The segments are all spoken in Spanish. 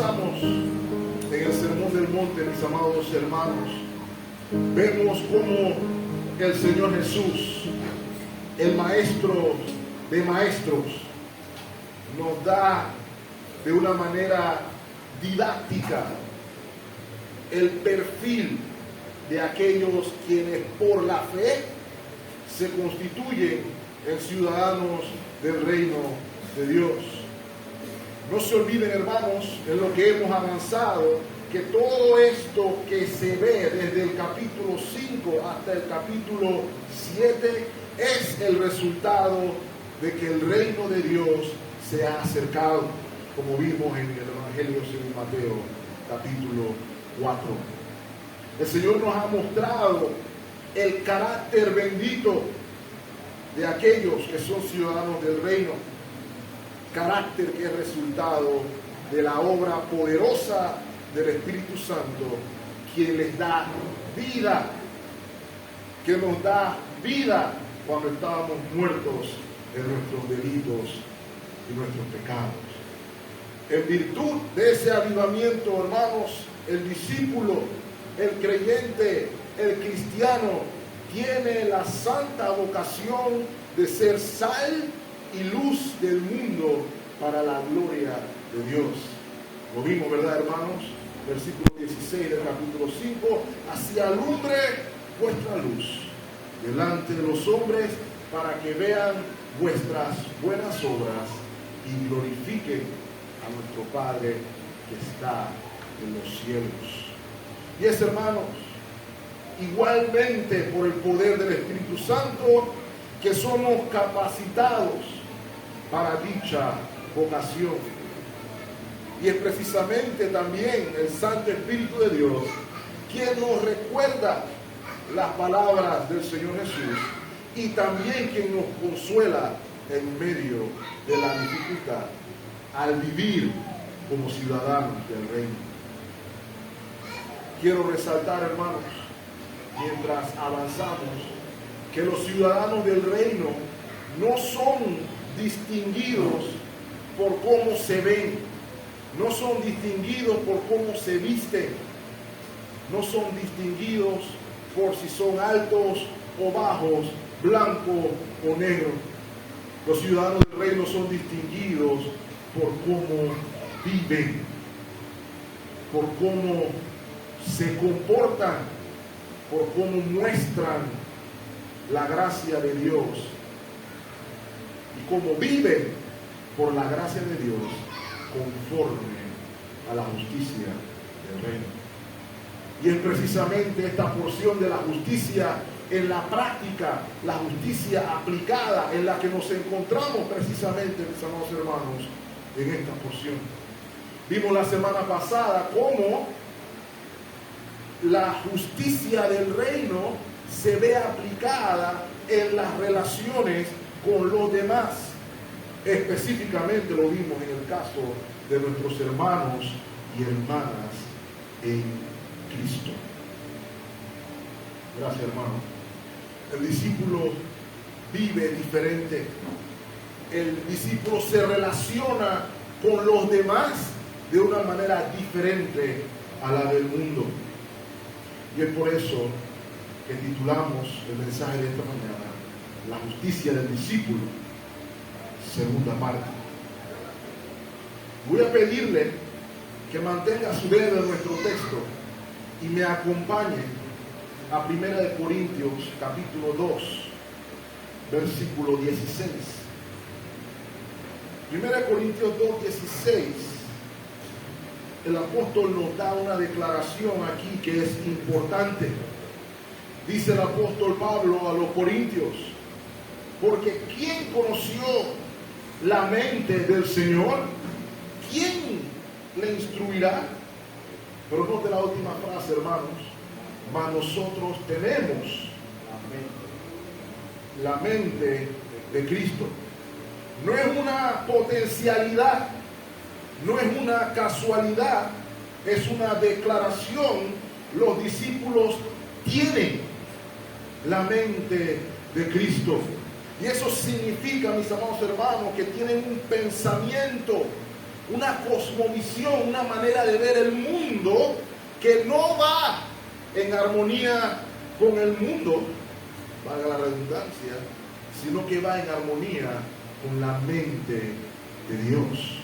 avanzamos en el Sermón del Monte, mis amados hermanos, vemos cómo el Señor Jesús, el Maestro de Maestros, nos da de una manera didáctica el perfil de aquellos quienes por la fe se constituyen en ciudadanos del reino de Dios. No se olviden, hermanos, en lo que hemos avanzado, que todo esto que se ve desde el capítulo 5 hasta el capítulo 7 es el resultado de que el reino de Dios se ha acercado, como vimos en el Evangelio según Mateo, capítulo 4. El Señor nos ha mostrado el carácter bendito de aquellos que son ciudadanos del reino, carácter que es resultado de la obra poderosa del Espíritu Santo, quien les da vida, que nos da vida cuando estábamos muertos en nuestros delitos y nuestros pecados. En virtud de ese avivamiento, hermanos, el discípulo, el creyente, el cristiano, tiene la santa vocación de ser sal y luz del mundo para la gloria de Dios. Lo vimos, ¿verdad, hermanos? Versículo 16 del capítulo 5, así alumbre vuestra luz delante de los hombres para que vean vuestras buenas obras y glorifiquen a nuestro Padre que está en los cielos. Y es, hermanos, igualmente por el poder del Espíritu Santo que somos capacitados para dicha vocación. Y es precisamente también el Santo Espíritu de Dios quien nos recuerda las palabras del Señor Jesús y también quien nos consuela en medio de la dificultad al vivir como ciudadanos del reino. Quiero resaltar, hermanos, mientras avanzamos, que los ciudadanos del reino no son distinguidos por cómo se ven, no son distinguidos por cómo se visten, no son distinguidos por si son altos o bajos, blancos o negros. Los ciudadanos del reino son distinguidos por cómo viven, por cómo se comportan, por cómo muestran la gracia de Dios y cómo viven por la gracia de Dios conforme a la justicia del reino. Y es precisamente esta porción de la justicia en la práctica, la justicia aplicada, en la que nos encontramos precisamente, mis amados hermanos, en esta porción. Vimos la semana pasada cómo la justicia del reino se ve aplicada en las relaciones con los demás. Específicamente lo vimos en el caso de nuestros hermanos y hermanas en Cristo. Gracias, hermano. El discípulo vive diferente. El discípulo se relaciona con los demás de una manera diferente a la del mundo. Y es por eso que titulamos el mensaje de esta mañana La justicia del discípulo, segunda parte. Voy a pedirle que mantenga su dedo en nuestro texto y me acompañe a 1 Corintios capítulo 2, versículo 16. 1 Corintios 2, 16. El apóstol nos da una declaración aquí que es importante. Dice el apóstol Pablo a los corintios: porque ¿quién conoció la mente del Señor? ¿Quién le instruirá? Pero note la última frase, hermanos: mas nosotros tenemos la mente de Cristo. No es una potencialidad, no es una casualidad, es una declaración. Los discípulos tienen la mente de Cristo. Y eso significa, mis amados hermanos, que tienen un pensamiento una cosmovisión, una manera de ver el mundo que no va en armonía con el mundo, valga la redundancia, sino que va en armonía con la mente de Dios.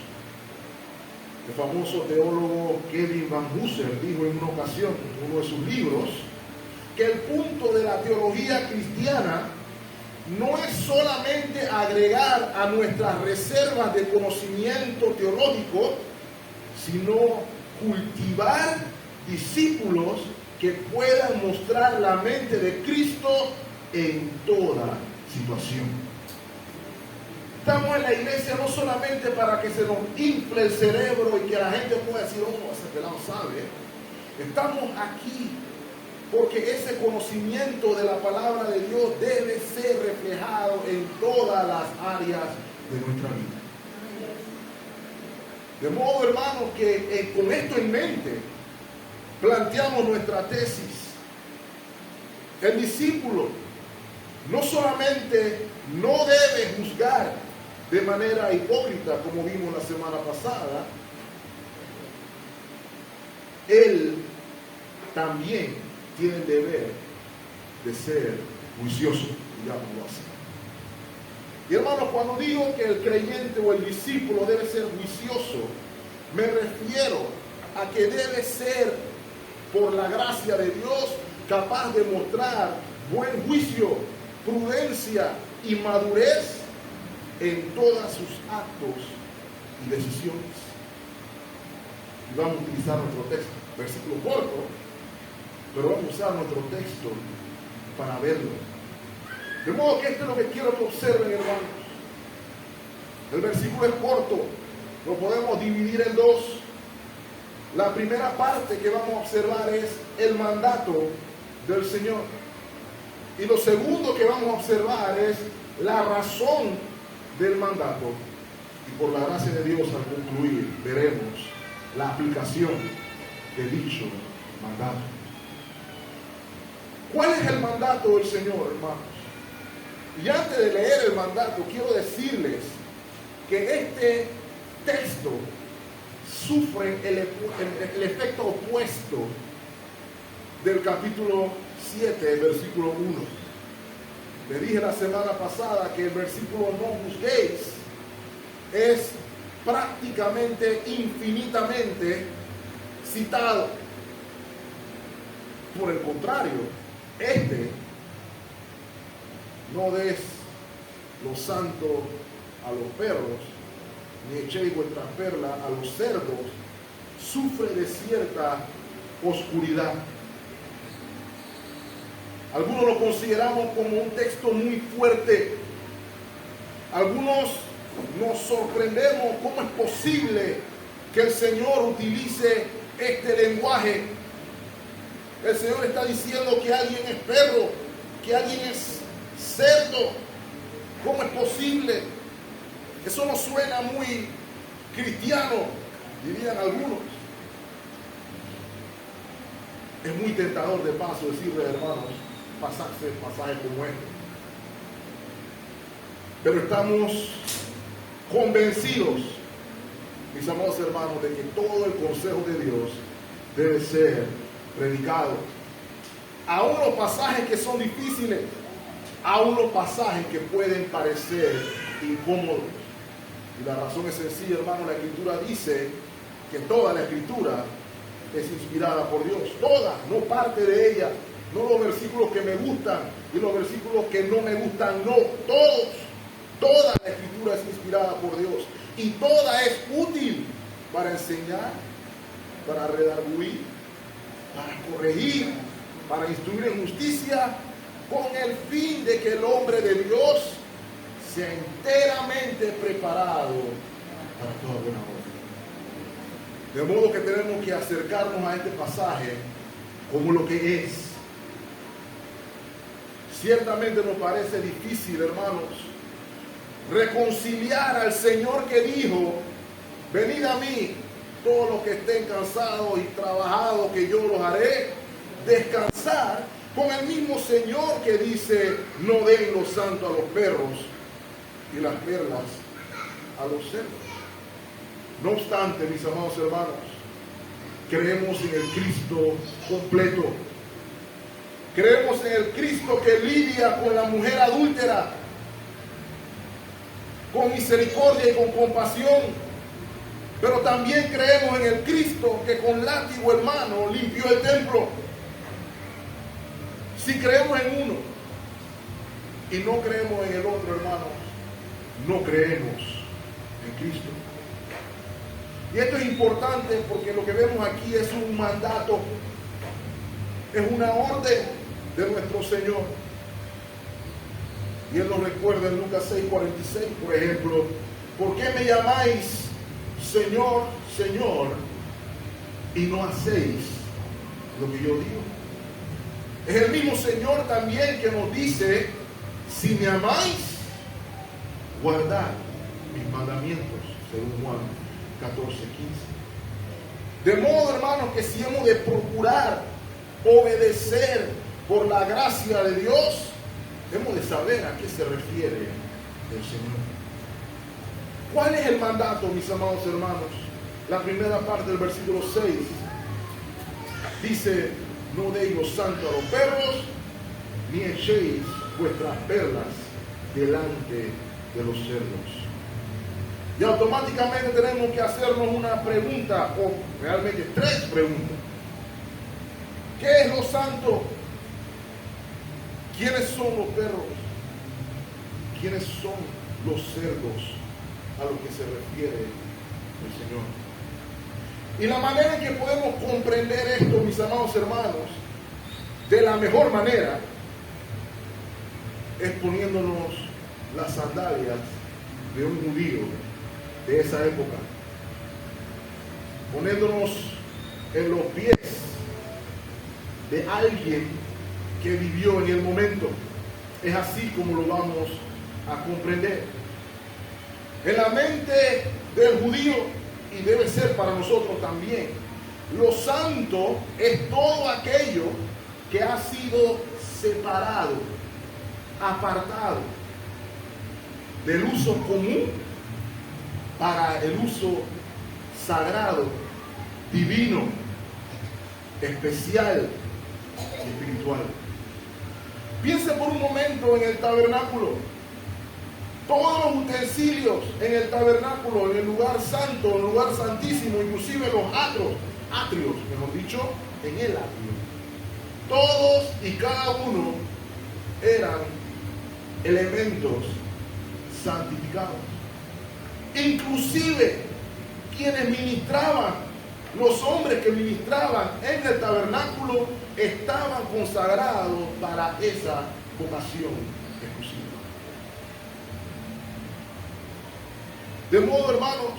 El famoso teólogo Kevin Van Hooser dijo en una ocasión, en uno de sus libros, que el punto de la teología cristiana no es solamente agregar a nuestras reservas de conocimiento teológico, sino cultivar discípulos que puedan mostrar la mente de Cristo en toda situación. Estamos en la iglesia no solamente para que se nos infle el cerebro y que la gente pueda decir, oh, ese pelado sabe. Estamos aquí porque ese conocimiento de la palabra de Dios debe ser reflejado en todas las áreas de nuestra vida. De modo, hermanos, que con esto en mente planteamos nuestra tesis. El discípulo no solamente no debe juzgar de manera hipócrita, como vimos la semana pasada, él también tiene el deber de ser juicioso, digámoslo así. Y hermanos, cuando digo que el creyente o el discípulo debe ser juicioso, me refiero a que debe ser, por la gracia de Dios, capaz de mostrar buen juicio, prudencia y madurez en todos sus actos y decisiones. Y vamos a utilizar nuestro texto, versículo corto, pero vamos a usar nuestro texto para verlo. De modo que esto es lo que quiero que observen, hermanos. El versículo es corto, lo podemos dividir en dos. La primera parte que vamos a observar es el mandato del Señor. Y lo segundo que vamos a observar es la razón del mandato. Y por la gracia de Dios, al concluir, veremos la aplicación de dicho mandato. ¿Cuál es el mandato del Señor, hermanos? Y antes de leer el mandato, quiero decirles que este texto sufre el efecto opuesto del capítulo 7, versículo 1. Le dije la semana pasada que el versículo no juzguéis es prácticamente infinitamente citado. Por el contrario, no des lo santo a los perros, ni echéis vuestra perla a los cerdos, sufre de cierta oscuridad. Algunos lo consideramos como un texto muy fuerte. Algunos nos sorprendemos cómo es posible que el Señor utilice este lenguaje. El Señor está diciendo que alguien es perro, que alguien es cerdo. ¿Cómo es posible? Eso no suena muy cristiano, dirían algunos. Es muy tentador de paso decirle, hermanos, pasajes como este. Pero estamos convencidos, mis amados hermanos, de que todo el consejo de Dios debe ser predicado. Aún los pasajes que son difíciles, aún los pasajes que pueden parecer incómodos. Y la razón es sencilla, hermano. La Escritura dice que toda la Escritura es inspirada por Dios. Toda, no parte de ella. No los versículos que me gustan y los versículos que no me gustan, no. Todos. Toda la Escritura es inspirada por Dios. Y toda es útil para enseñar, para redarguir, para corregir, para instruir en justicia, con el fin de que el hombre de Dios sea enteramente preparado para toda buena obra. De modo que tenemos que acercarnos a este pasaje como lo que es. Ciertamente nos parece difícil, hermanos, reconciliar al Señor que dijo: venid a mí, todos los que estén cansados y trabajados, que yo los haré descansar, con el mismo Señor que dice: no den lo santo a los perros y las perlas a los cerdos. No obstante, mis amados hermanos, creemos en el Cristo completo. Creemos en el Cristo que lidia con la mujer adúltera, con misericordia y con compasión. Pero también creemos en el Cristo que con látigo en mano limpió el templo. Si creemos en uno y no creemos en el otro, hermanos, no creemos en Cristo. Y esto es importante porque lo que vemos aquí es un mandato, es una orden de nuestro Señor. Y Él nos recuerda en Lucas 6:46, por ejemplo: ¿por qué me llamáis Señor, Señor, y no hacéis lo que yo digo? Es el mismo Señor también que nos dice: si me amáis, guardad mis mandamientos, según Juan 14:15. De modo, hermanos, que si hemos de procurar obedecer por la gracia de Dios, hemos de saber a qué se refiere el Señor. ¿Cuál es el mandato, mis amados hermanos? La primera parte del versículo 6 dice: no deis lo santo a los perros, ni echéis vuestras perlas delante de los cerdos. Y automáticamente tenemos que hacernos una pregunta, o realmente tres preguntas. ¿Qué es lo santo? ¿Quiénes son los perros? ¿Quiénes son los cerdos a lo que se refiere el Señor? Y la manera en que podemos comprender esto, mis amados hermanos, de la mejor manera, es poniéndonos las sandalias de un judío de esa época, poniéndonos en los pies de alguien que vivió en el momento. Es así como lo vamos a comprender. En la mente del judío, y debe ser para nosotros también, lo santo es todo aquello que ha sido separado, apartado del uso común para el uso sagrado, divino, especial y espiritual. Piense por un momento en el tabernáculo. Todos los utensilios en el tabernáculo, en el lugar santo, en el lugar santísimo, inclusive los atrios, mejor dicho, en el atrio. Todos y cada uno eran elementos santificados. Inclusive quienes ministraban, los hombres que ministraban en el tabernáculo, estaban consagrados para esa vocación exclusiva. De modo, hermanos,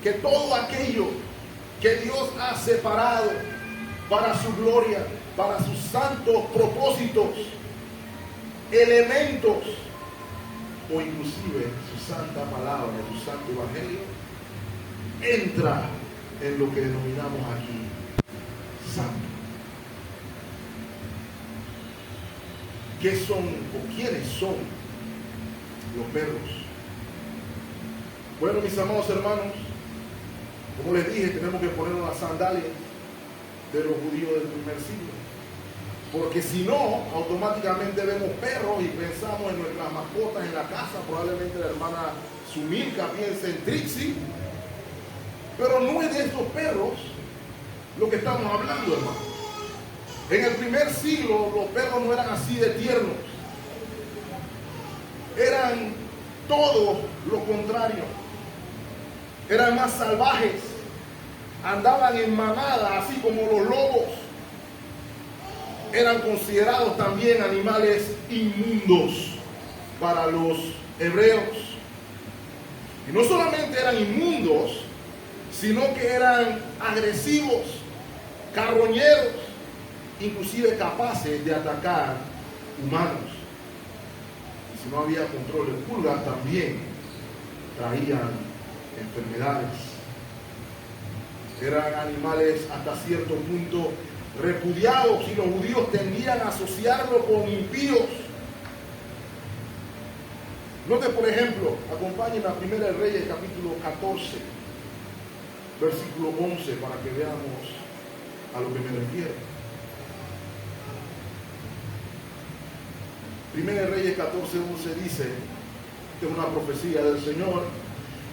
que todo aquello que Dios ha separado para su gloria, para sus santos propósitos, elementos, o inclusive su santa palabra, su santo evangelio, entra en lo que denominamos aquí santo. ¿Qué son o quiénes son los perros? Bueno, mis amados hermanos, como les dije, tenemos que ponernos las sandalias de los judíos del primer siglo. Porque si no, automáticamente vemos perros y pensamos en nuestras mascotas en la casa. Probablemente la hermana Sumilka piense en Trixie. Pero no es de estos perros lo que estamos hablando, hermano. En el primer siglo los perros no eran así de tiernos. Eran todo lo contrario. Eran más salvajes. Andaban en manada, así como los lobos. Eran considerados también animales inmundos para los hebreos. Y no solamente eran inmundos, sino que eran agresivos, carroñeros, inclusive capaces de atacar humanos. Y si no había control de pulgas, también traían enfermedades. Eran animales hasta cierto punto repudiados, y los judíos tendían a asociarlo con impíos. Note, por ejemplo, acompáñenme a 1 Reyes capítulo 14, versículo 11, para que veamos a lo que me refiero. 1 Reyes 14, 11 dice, que es una profecía del Señor: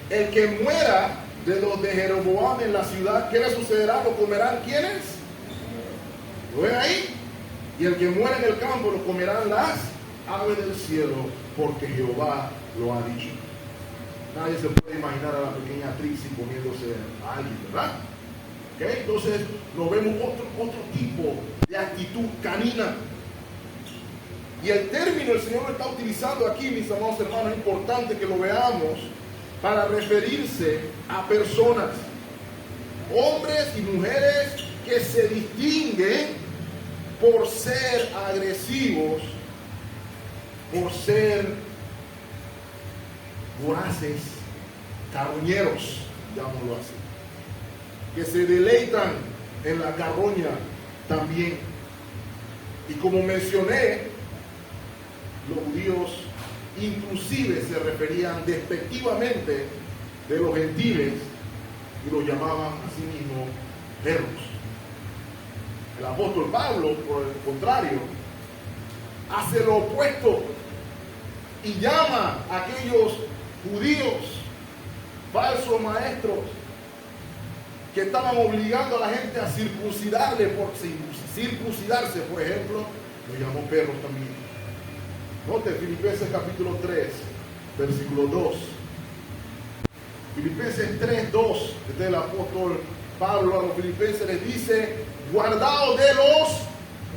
el que muera de los de Jeroboam en la ciudad, ¿qué le sucederá? ¿Lo comerán quiénes? ¿Lo ven ahí? Y el que muera en el campo lo comerán las aves del cielo, porque Jehová lo ha dicho. Nadie se puede imaginar a la pequeña Trixie comiéndose a alguien, ¿verdad? ¿Okay? Entonces nos vemos otro tipo de actitud canina. Y el término el Señor lo está utilizando aquí, mis amados hermanos, es importante que lo veamos, para referirse a personas, hombres y mujeres que se distinguen por ser agresivos, por ser voraces, carroñeros, llamémoslo así, que se deleitan en la carroña también. Y como mencioné, los judíos inclusive se referían despectivamente de los gentiles y los llamaban a sí mismos perros. El apóstol Pablo, por el contrario, hace lo opuesto y llama a aquellos judíos, falsos maestros, que estaban obligando a la gente a circuncidarse, por ejemplo, los llamó perros también. Note Filipenses capítulo 3, versículo 2. Filipenses 3, 2, desde el apóstol Pablo a los filipenses les dice: guardaos de los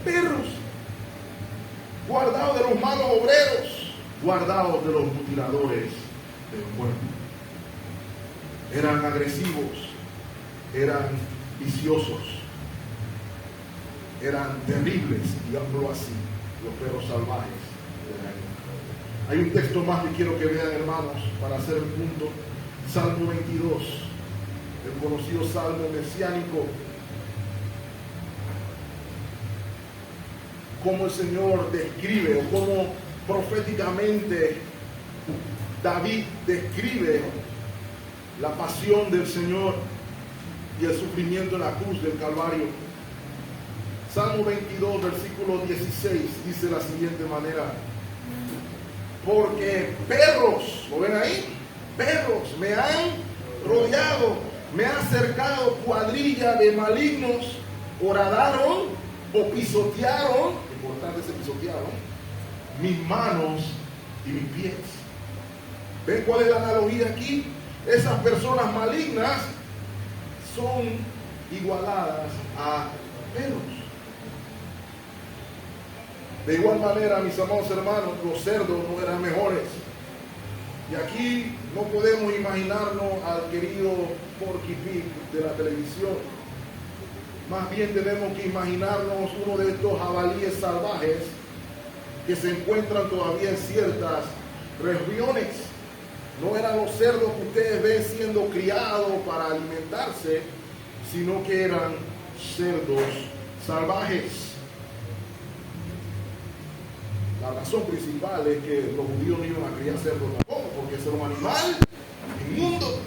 perros, guardaos de los malos obreros, guardaos de los mutiladores del cuerpo. Eran agresivos, eran viciosos, eran terribles, digámoslo así, los perros salvajes. Hay un texto más que quiero que vean, hermanos, para hacer el punto. Salmo 22, el conocido salmo mesiánico. Cómo el Señor describe, o cómo proféticamente David describe la pasión del Señor y el sufrimiento en la cruz del Calvario. Salmo 22, versículo 16, dice de la siguiente manera: porque perros, ¿lo ven ahí? Perros me han rodeado, me han cercado cuadrilla de malignos, horadaron o pisotearon, importante se pisotearon, mis manos y mis pies. ¿Ven cuál es la analogía aquí? Esas personas malignas son igualadas a perros. De igual manera, mis amados hermanos, los cerdos no eran mejores. Y aquí no podemos imaginarnos al querido Porky Pig de la televisión. Más bien tenemos que imaginarnos uno de estos jabalíes salvajes que se encuentran todavía en ciertas regiones. No eran los cerdos que ustedes ven siendo criados para alimentarse, sino que eran cerdos salvajes. La razón principal es que los judíos no iban a criar cerdos tampoco, porque ese era un animal inmundo.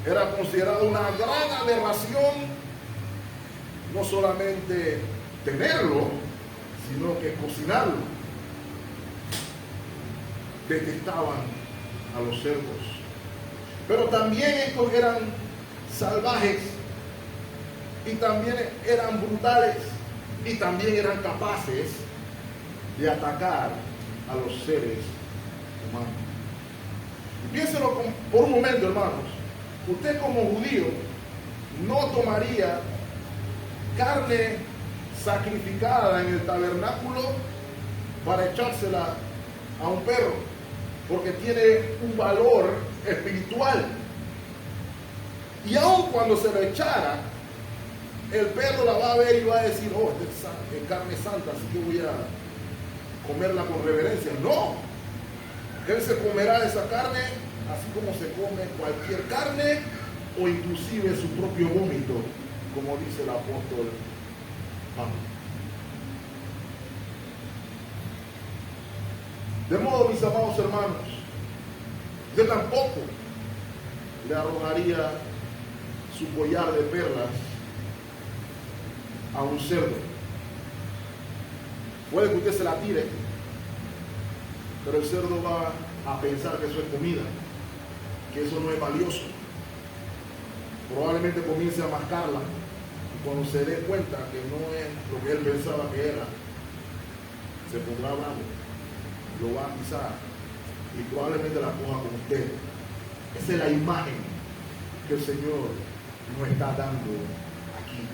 Era considerado una gran aberración no solamente tenerlo, sino que cocinarlo. Detestaban a los cerdos. Pero también estos eran salvajes, y también eran brutales, y también eran capaces de atacar a los seres humanos. Y piénselo por un momento, hermanos. Usted como judío no tomaría carne sacrificada en el tabernáculo para echársela a un perro, porque tiene un valor espiritual. Y aun cuando se la echara, el perro la va a ver y va a decir: oh, esta es carne santa, así que voy a comerla con reverencia. No, él se comerá esa carne así como se come cualquier carne, o inclusive su propio vómito, como dice el apóstol Pablo. De modo, mis amados hermanos, yo tampoco le arrojaría su collar de perlas a un cerdo. Puede que usted se la tire, pero el cerdo va a pensar que eso es comida, que eso no es valioso. Probablemente comience a mascarla y cuando se dé cuenta que no es lo que él pensaba que era, se pondrá bravo, lo va a pisar y probablemente la coja con usted. Esa es la imagen que el Señor nos está dando aquí.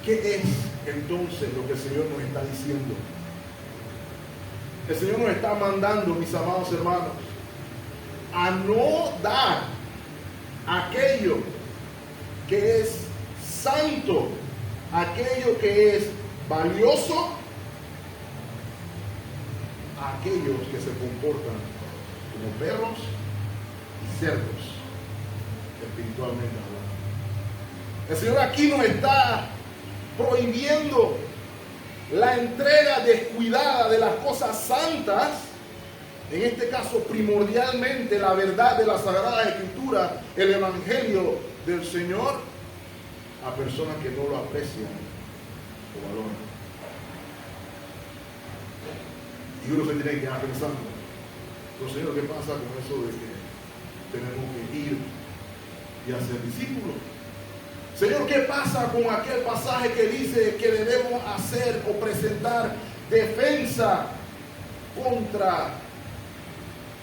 ¿Qué es entonces lo que el Señor nos está diciendo? El Señor nos está mandando, mis amados hermanos, a no dar aquello que es santo, aquello que es valioso, a aquellos que se comportan como perros y cerdos, espiritualmente hablando. El Señor aquí nos está prohibiendo la entrega descuidada de las cosas santas, en este caso primordialmente la verdad de la Sagrada Escritura, el Evangelio del Señor, a personas que no lo aprecian o valoran. Y uno se tiene que quedar pensando, pero Señor, ¿qué pasa con eso de que tenemos que ir y hacer discípulos? Señor, ¿qué pasa con aquel pasaje que dice que debemos hacer o presentar defensa contra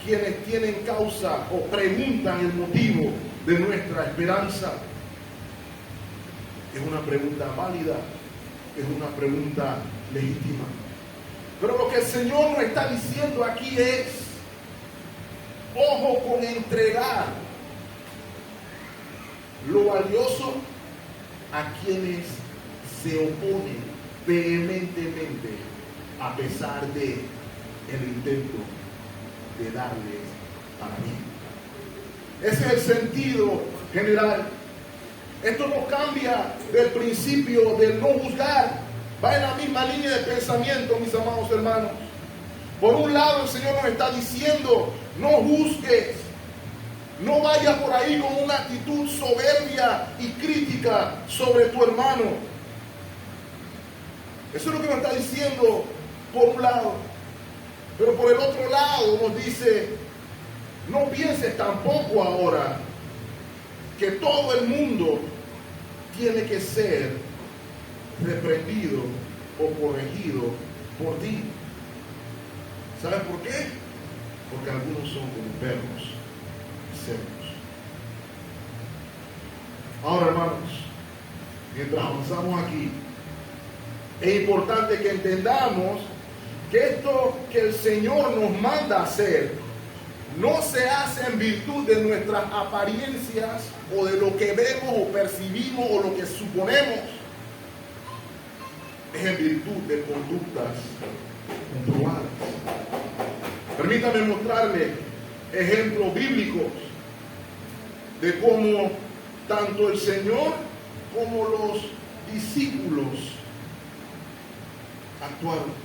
quienes tienen causa o preguntan el motivo de nuestra esperanza? Es una pregunta válida, es una pregunta legítima. Pero lo que el Señor nos está diciendo aquí es, ojo con entregar lo valioso a quienes se oponen vehementemente a pesar de el intento de darles para mí. Ese es el sentido general. Esto no cambia del principio del no juzgar. Va en la misma línea de pensamiento, mis amados hermanos. Por un lado, el Señor nos está diciendo, no juzgues. No vayas por ahí con una actitud soberbia y crítica sobre tu hermano. Eso es lo que nos está diciendo por un lado. Pero por el otro lado nos dice, no pienses tampoco ahora que todo el mundo tiene que ser reprendido o corregido por ti. ¿Sabes por qué? Porque algunos son como perros. Ahora, hermanos, mientras avanzamos aquí, es importante que entendamos que esto que el Señor nos manda a hacer no se hace en virtud de nuestras apariencias o de lo que vemos o percibimos o lo que suponemos. Es en virtud de conductas comprobadas. Permítame mostrarle ejemplos bíblicos de cómo tanto el Señor como los discípulos actuaron.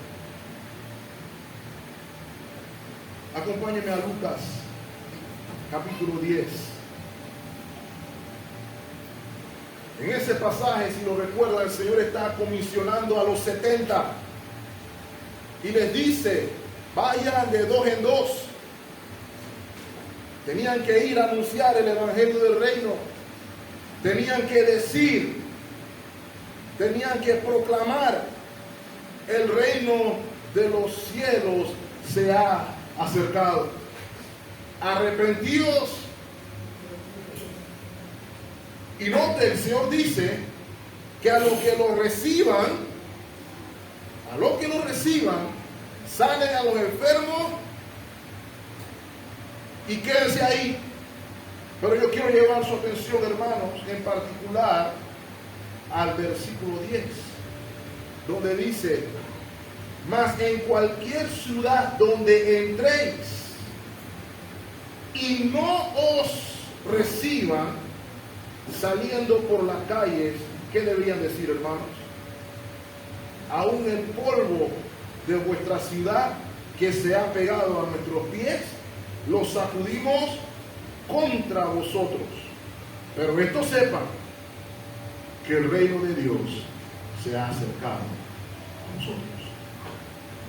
Acompáñenme a Lucas, capítulo 10. En ese pasaje, si lo recuerdan, el Señor está comisionando a los 70 y les dice, vayan de 2 en 2. Tenían que ir a anunciar el Evangelio del Reino. Tenían que decir, tenían que proclamar, el reino de los cielos se ha acercado. Arrepentidos. Y note, el Señor dice que a los que lo reciban, salen a los enfermos y quédense ahí. Pero yo quiero llevar su atención, hermanos, en particular al versículo 10, donde dice, mas en cualquier ciudad donde entréis y no os reciban, saliendo por las calles, ¿qué deberían decir, hermanos? Aún el polvo de vuestra ciudad que se ha pegado a nuestros pies, lo sacudimos contra vosotros. Pero esto sepan que el reino de Dios se ha acercado a nosotros.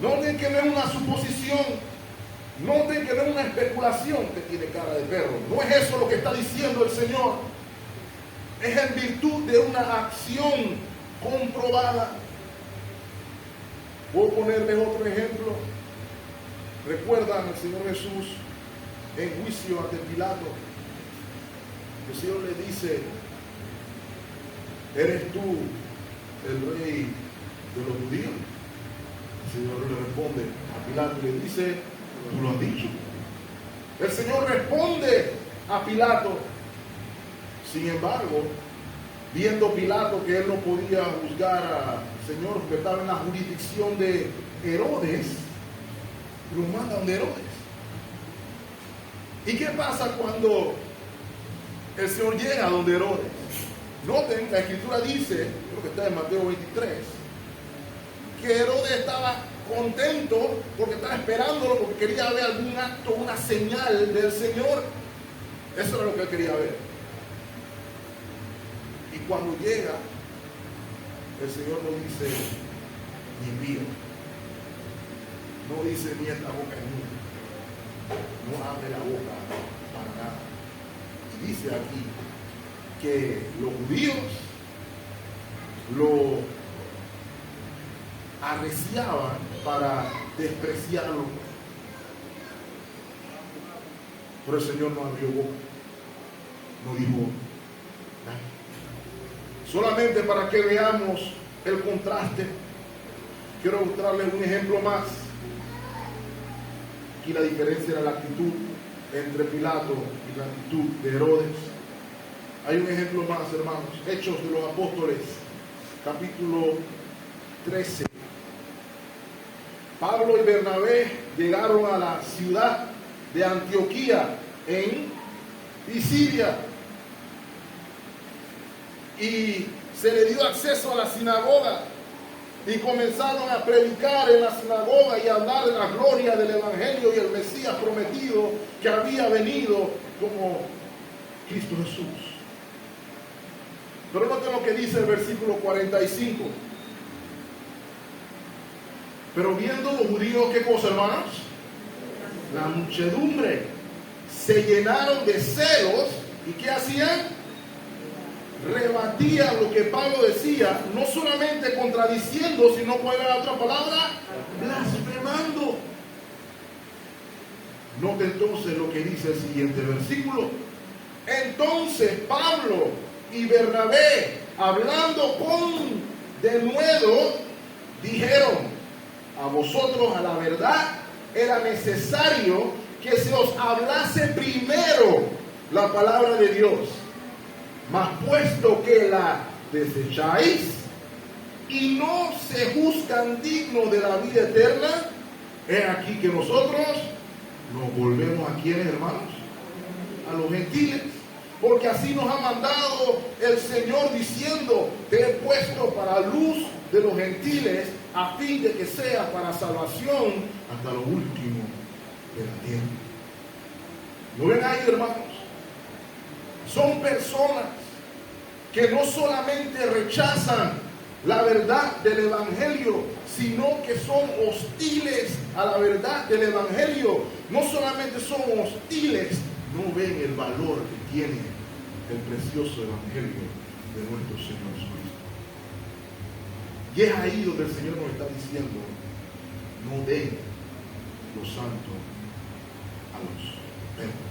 Noten que no es una suposición, noten que no es una especulación que tiene cara de perro. No es eso lo que está diciendo el Señor. Es en virtud de una acción comprobada. Voy a ponerles otro ejemplo. ¿Recuerdan al Señor Jesús en juicio ante Pilato? El Señor le dice: ¿eres tú el rey de los judíos? El Señor le responde a Pilato y le dice: tú lo has dicho. El Señor responde a Pilato. Sin embargo, viendo Pilato que él no podía juzgar al Señor porque estaba en la jurisdicción de Herodes, lo manda donde Herodes. ¿Y qué pasa cuando el Señor llega a donde Herodes? Noten, la Escritura dice, creo que está en Mateo 23, que Herodes estaba contento porque estaba esperándolo, porque quería ver algún acto, una señal del Señor. Eso era lo que él quería ver. Y cuando llega, el Señor no dice ni pío, no dice ni esta boca es mía, no abre la boca para nada. Y dice aquí que los judíos lo arreciaban para despreciarlo. Pero el Señor no abrió boca, no dijo nada. Solamente para que veamos el contraste, quiero mostrarles un ejemplo más. Aquí la diferencia era la actitud entre Pilato y la actitud de Herodes. Hay un ejemplo más, hermanos. Hechos de los Apóstoles, capítulo 13. Pablo y Bernabé llegaron a la ciudad de Antioquía en Pisidia y se le dio acceso a la sinagoga y comenzaron a predicar en la sinagoga y a hablar de la gloria del Evangelio y el Mesías prometido que había venido como Cristo Jesús. Pero noten lo que dice el versículo 45. Pero viendo los judíos, ¿qué cosa, hermanos? La muchedumbre, se llenaron de celos. ¿Y qué hacían? Rebatían lo que Pablo decía, no solamente contradiciendo, sino, ¿cuál era la otra palabra? Blasfemando. Note entonces lo que dice el siguiente versículo. Entonces Pablo y Bernabé, hablando con denuedo, dijeron: a vosotros a la verdad era necesario que se os hablase primero la palabra de Dios, mas puesto que la desecháis y no se juzgan dignos de la vida eterna, he aquí que nosotros nos volvemos a quienes, hermanos, a los gentiles, porque así nos ha mandado el Señor diciendo: te he puesto para luz de los gentiles, a fin de que sea para salvación hasta lo último de la tierra. ¿No ven ahí, hermanos? Son personas que no solamente rechazan la verdad del Evangelio, sino que son hostiles a la verdad del Evangelio. No solamente son hostiles, no ven el valor que tiene el precioso Evangelio de nuestro Señor Jesucristo. Y es ahí donde el Señor nos está diciendo: no den lo santo a los perros.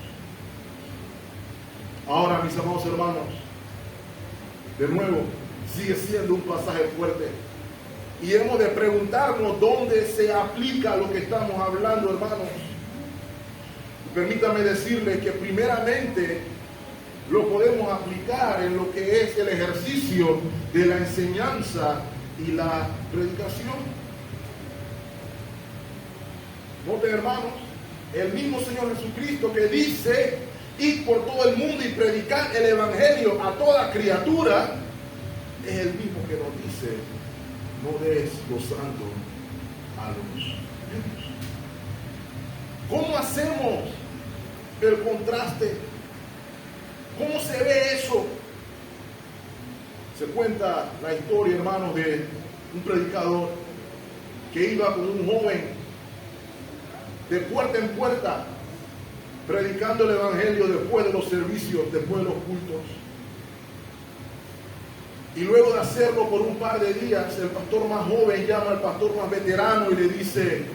Ahora, mis amados hermanos, de nuevo, sigue siendo un pasaje fuerte. Y hemos de preguntarnos dónde se aplica lo que estamos hablando, hermanos. Permítame decirles que primeramente lo podemos aplicar en lo que es el ejercicio de la enseñanza y la predicación. Noten, hermanos, el mismo Señor Jesucristo que dice: id por todo el mundo y predicar el Evangelio a toda criatura, es el mismo que nos dice: no des lo santo a los niños. ¿Cómo hacemos el contraste? ¿Cómo se ve eso? Se cuenta la historia, hermanos, de un predicador que iba con un joven de puerta en puerta predicando el evangelio después de los servicios, después de los cultos. Y luego de hacerlo por un par de días, el pastor más joven llama al pastor más veterano y le dice,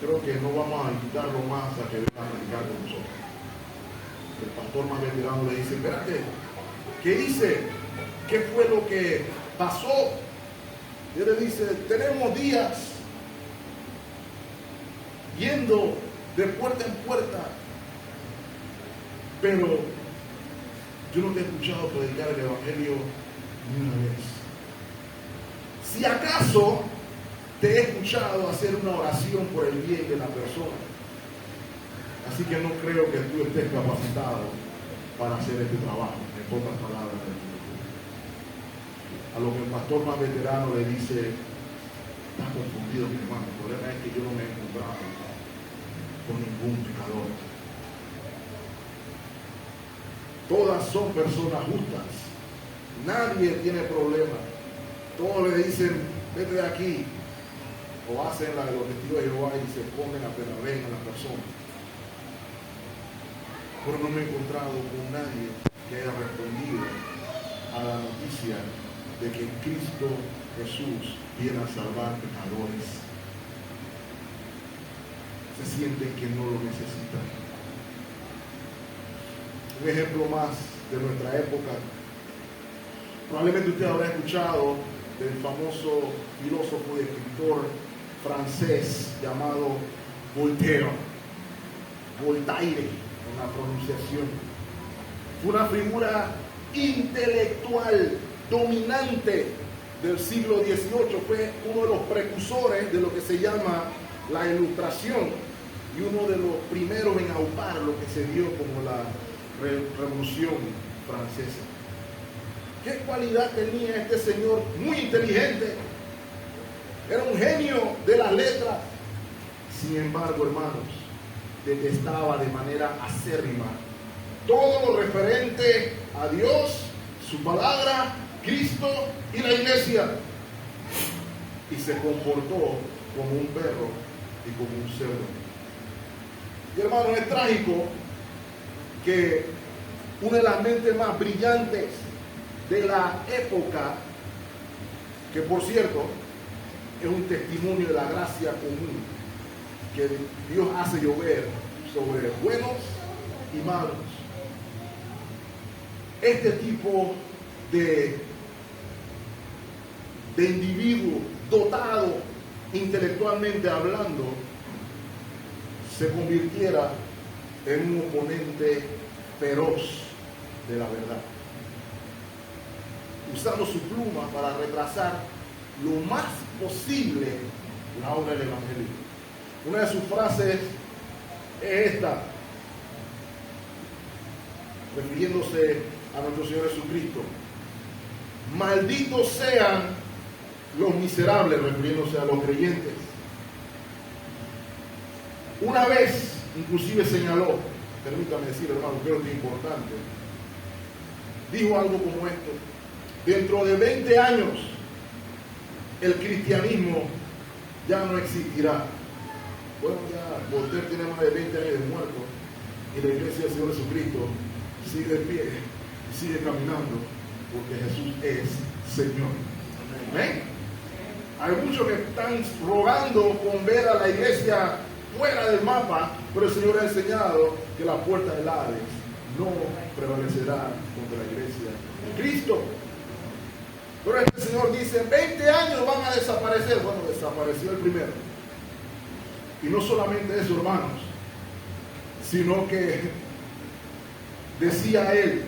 creo que no vamos a invitarlo más a que venga a predicar con nosotros. El pastor más veterano le dice, espérate, ¿qué hice? ¿Qué fue lo que pasó? Y él le dice, tenemos días yendo de puerta en puerta, pero yo no te he escuchado predicar el evangelio ni una vez. Si acaso te he escuchado hacer una oración por el bien de la persona. Así que no creo que tú estés capacitado para hacer este trabajo, en pocas palabras. A lo que el pastor más veterano le dice, estás confundido, mi hermano. El problema es que yo no me he encontrado con ningún pecador. Todas son personas justas. Nadie tiene problema. Todos le dicen, vete de aquí. O hacen la de los testigos de Jehová y se ponen apenas ven a la persona. Pero no me he encontrado con nadie que haya respondido a la noticia de que Cristo Jesús viene a salvar pecadores. Se sienten que no lo necesitan. Un ejemplo más de nuestra época. Probablemente usted habrá escuchado del famoso filósofo y escritor francés llamado Voltaire, en la pronunciación. Fue una figura intelectual dominante del siglo XVIII, fue uno de los precursores de lo que se llama la Ilustración y uno de los primeros en aupar lo que se dio como la Revolución Francesa. ¿Qué cualidad tenía este señor? Muy inteligente, era un genio de las letras. Sin embargo, hermanos, detestaba de manera acérrima todo lo referente a Dios, su palabra, Cristo y la iglesia. Y se comportó como un perro y como un cerdo. Y hermano, es trágico que una de las mentes más brillantes de la época, que por cierto es un testimonio de la gracia común que Dios hace llover sobre buenos y malos. Este tipo de individuo dotado intelectualmente hablando se convirtiera en un oponente feroz de la verdad, usando su pluma para retrasar lo más posible la obra del evangelio. Una de sus frases es esta, refiriéndose a nuestro Señor Jesucristo: malditos sean los miserables, refiriéndose a los creyentes. Una vez inclusive señaló, permítame decir, hermano, creo que es importante, dijo algo como esto: dentro de 20 años el cristianismo ya no existirá. Bueno, ya Voltaire tiene más de 20 años de muerto y la iglesia del Señor Jesucristo sigue de pie y sigue caminando porque Jesús es Señor. Amén. Hay muchos que están rogando con ver a la iglesia fuera del mapa, pero el Señor ha enseñado que la puerta del Hades no prevalecerá contra la iglesia de Cristo. Pero este Señor dice, 20 años van a desaparecer. Bueno, desapareció el primero. Y no solamente eso, hermanos, sino que decía él,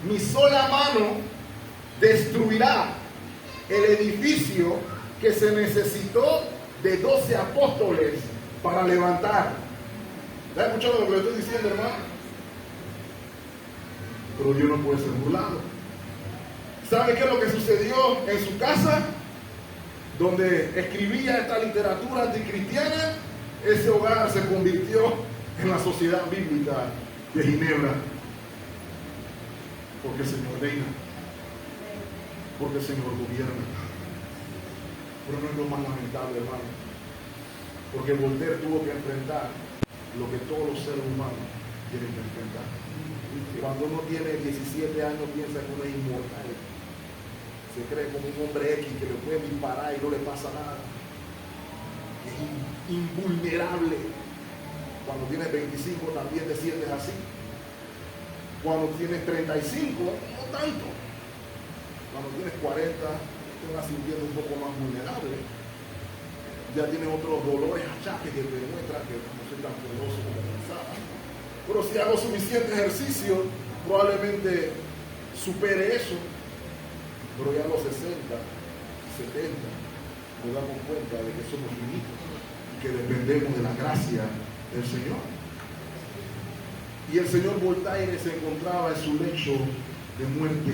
mi sola mano destruirá el edificio que se necesitó de 12 apóstoles para levantar. ¿Está escuchando lo que le estoy diciendo, hermano? Pero Dios no puede ser burlado. ¿Sabe qué es lo que sucedió en su casa? Donde escribía esta literatura anticristiana. ese hogar se convirtió en la sociedad bíblica de Ginebra. Porque el Señor reina, porque el Señor gobierna. Pero no es lo más lamentable, hermano, porque Voltaire tuvo que enfrentar lo que todos los seres humanos tienen que enfrentar. Cuando uno tiene 17 años piensa que uno es inmortal, se cree como un hombre X que le puede disparar y no le pasa nada, es invulnerable. Cuando tienes 25 también te sientes así. Cuando tienes 35, no tanto. Cuando tienes 40, te vas sintiendo un poco más vulnerable. Ya tienes otros dolores, achaques que te demuestran que no soy tan poderoso como pensaba. Pero si hago suficiente ejercicio, probablemente supere eso. Pero ya a los 60, 70, nos damos cuenta de que somos finitos y que dependemos de la gracia del Señor. Y el señor Voltaire se encontraba en su lecho de muerte.